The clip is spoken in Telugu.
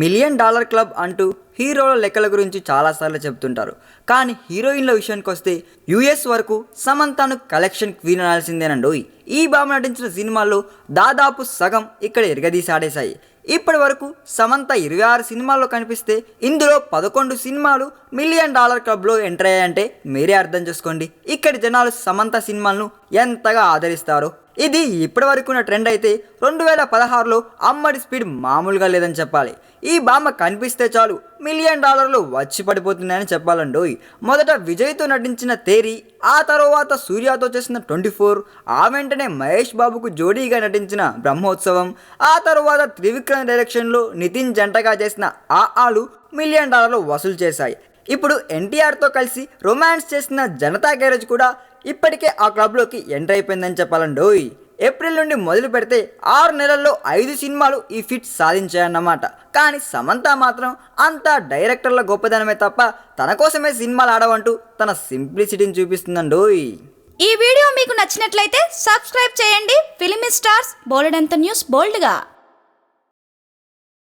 మిలియన్ డాలర్ క్లబ్ అంటూ హీరోల లెక్కల గురించి చాలాసార్లు చెప్తుంటారు. కానీ హీరోయిన్ల విషయానికి వస్తే యుఎస్ వరకు సమంతను కలెక్షన్ క్వీన్ అనాల్సిందేనండోయ్. ఈ భామ నటించిన సినిమాల్లో దాదాపు సగం ఇక్కడ ఎరగదీసాడేశాయి. ఇప్పటి వరకు సమంత 26 సినిమాల్లో కనిపిస్తే ఇందులో 11 సినిమాలు మిలియన్ డాలర్ క్లబ్లో ఎంటర్ అయ్యాయంటే మీరే అర్థం చేసుకోండి ఇక్కడి జనాలు సమంత సినిమాలను ఎంతగా ఆదరిస్తారో. ఇది ఇప్పటి వరకు ఉన్న ట్రెండ్ అయితే 2016లో అమ్మడి స్పీడ్ మామూలుగా లేదని చెప్పాలి. ఈ భామ కనిపిస్తే చాలు మిలియన్ డాలర్లు వచ్చి పడిపోతున్నాయని చెప్పాలండోయ్. మొదట విజయ్తో నటించిన తేరి, ఆ తర్వాత సూర్యతో చేసిన 24, ఆ వెంటనే మహేష్ బాబుకు జోడీగా నటించిన బ్రహ్మోత్సవం, ఆ తర్వాత త్రివిక్రమ్ డైరెక్షన్లో నితిన్ జంటగా చేసిన ఆలు మిలియన్ డాలర్లు వసూలు చేశాయి. ఇప్పుడు ఎన్టీఆర్తో కలిసి రొమాన్స్ చేసిన జనతా గ్యారేజ్ కూడా ఇప్పటికే ఆ క్లబ్లోకి ఎంటర్ అయిపోయిందని చెప్పాలండోయ్. ఏప్రిల్ నుండి మొదలు పెడితే 6 నెలల్లో 5 సినిమాలు ఈ ఫిట్ సాధించాయన్నమాట. కానీ సమంత మాత్రం అంతా డైరెక్టర్ల గొప్పదనమే తప్ప తన కోసమే సినిమాలు ఆడవంటూ తన సింప్లిసిటీని చూపిస్తుందండోయ్. ఈ వీడియో మీకు నచ్చినట్లయితే సబ్స్క్రైబ్ చేయండి. ఫిలిమి స్టార్స్ బోలెడంత న్యూస్ బోల్డ్గా.